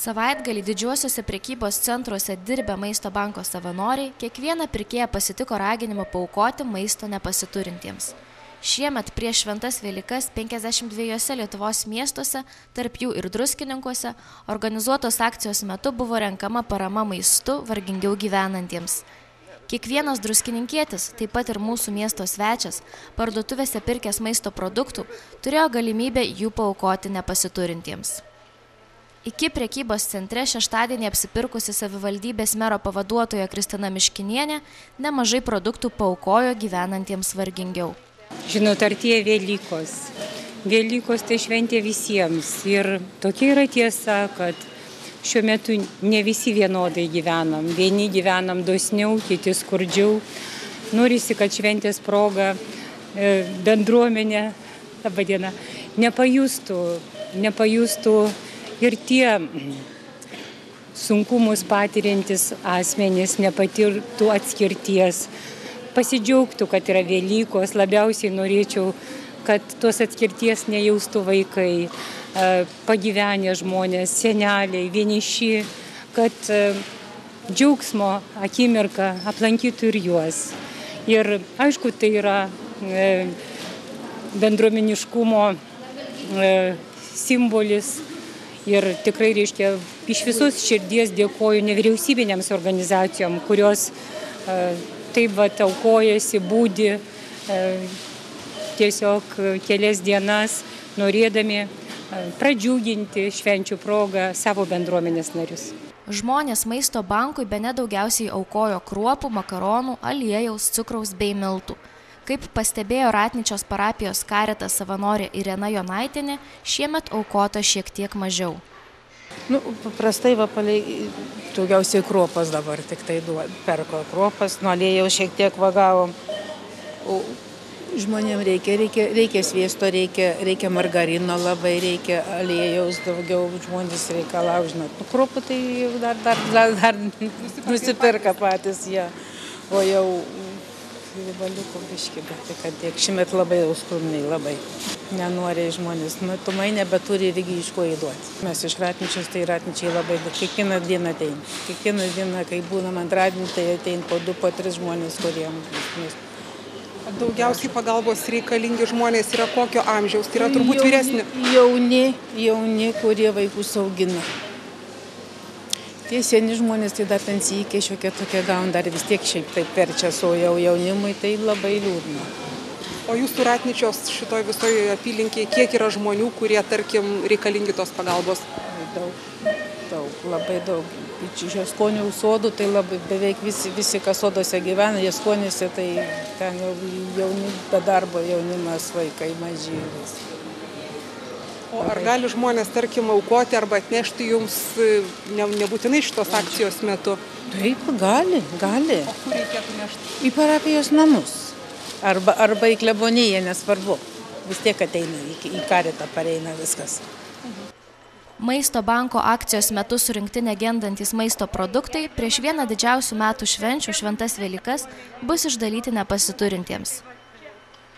Savaitgalį didžiuosiuose prekybos centruose dirbę Maisto banko savanoriai kiekvieną pirkėją pasitiko raginimu paaukoti maisto nepasiturintiems. Šiemet prieš šventas Velykas 52 Lietuvos miestuose, tarp jų ir Druskininkuose, organizuotos akcijos metu buvo renkama parama maistu vargingiau gyvenantiems. Kiekvienas druskininkietis, taip pat ir mūsų miesto svečias, parduotuvėse pirkęs maisto produktų, turėjo galimybę jų paaukoti nepasiturintiems. Iki prekybos centre šeštadienį apsipirkusi savivaldybės mero pavaduotoja Kristina Miškinienė nemažai produktų paaukojo gyvenantiems vargingiau. Žinot, artėja Velykos. Velykos tai šventė visiems. Ir tokia yra tiesa, kad šiuo metu ne visi vienodai gyvenam. Vieni gyvenam dosniau, kiti skurdžiau. Norisi, kad šventės proga bendruomenė, laba diena, nepajustų ir tie sunkumus patiriantis asmenys nepatirtų atskirties. Pasidžiaugtų, kad yra Velykos, labiausiai norėčiau, kad tos atskirties nejaustų vaikai, pagyvenę žmonės, seneliai, vieniši, kad džiaugsmo akimirka aplankytų ir juos. Ir aišku, tai yra bendruomeniškumo simbolis ir tikrai reiškia iš visos širdies dėkoju nevyriausybinėms organizacijom, kurios taip vat aukojasi, būdi tiesiog kelias dienas, norėdami pradžiuginti švenčių progą savo bendruomenės narius. Žmonės Maisto bankui bene daugiausiai aukojo kruopų, makaronų, aliejaus, cukraus bei miltų. Kaip pastebėjo Ratnyčios parapijos Caritas savanorė Irena Jonaitienė, šiemet aukota šiek tiek mažiau. Paprastai daugiausiai kruopas dabar tik tai perko kruopas, nuo aliejaus šiek tiek vagavom. Žmonėms reikia sviesto, reikia margarino labai, reikia aliejaus daugiau, žmonės reikalauja, žinot. Kruopų tai dar nusipirka patys, ja. O jau valiuko biški, bet kad tiek šiemet labai auskrumniai, labai nenoriai žmonės. Matomai nebeturi irgi iš ko įduoti. Mes iš Ratnyčios, tai Ratnyčiai labai, kiekvieną dieną ateina. Kiekvieną dieną, kai būnam antradienį, tai ateina po 2-3 žmonės, kuriems. Daugiausiai pagalbos reikalingi žmonės yra kokio amžiaus? Tai yra turbūt vyresni? Jauni, kurie vaikus augina. Tie seni žmonės, tai dar pensijai šiokia tokia gauna, dar vis tiek šiaip taip perčia, o jau jaunimui tai labai liūdna. O jūsų Ratnyčios šitoj visoje apylinkėje, kiek yra žmonių, kurie, tarkim, reikalingi tos pagalbos? Daug, labai daug. Iš Jaskonių sodų, tai labai beveik visi, kas soduose gyvena, Jaskoniuose, tai ten jau jauni, be darbo jaunimas, vaikai maži. O ar gali žmonės, tarkim, aukoti arba atnešti jums nebūtinai šitos akcijos metu? Taip, gali. O kur reikėtų nešti? Į parapijos namus. Arba į kleboniją, nesvarbu. Vis tiek ateina, į Caritą pareina viskas. Maisto banko akcijos metu surinkti negendantys maisto produktai prieš vieną didžiausių metų švenčių, šventas Velykas, bus išdalyti nepasiturintiems.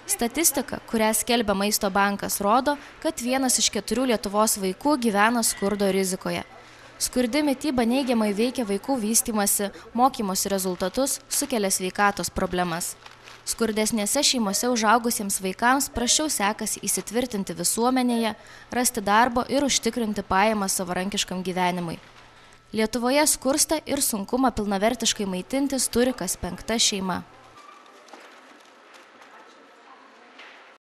Statistika, kurią skelbia Maisto bankas, rodo, kad 1 iš 4 Lietuvos vaikų gyvena skurdo rizikoje. Skurdi mityba neigiamai veikia vaikų vystymasi, mokymosi rezultatus, sukelia sveikatos problemas. Skurdesnėse šeimose užaugusiems vaikams prasčiau sekasi įsitvirtinti visuomenėje, rasti darbo ir užtikrinti pajamas savarankiškam gyvenimui. Lietuvoje skursta ir sunkumą pilnavertiškai maitintis turi kas 5 šeima.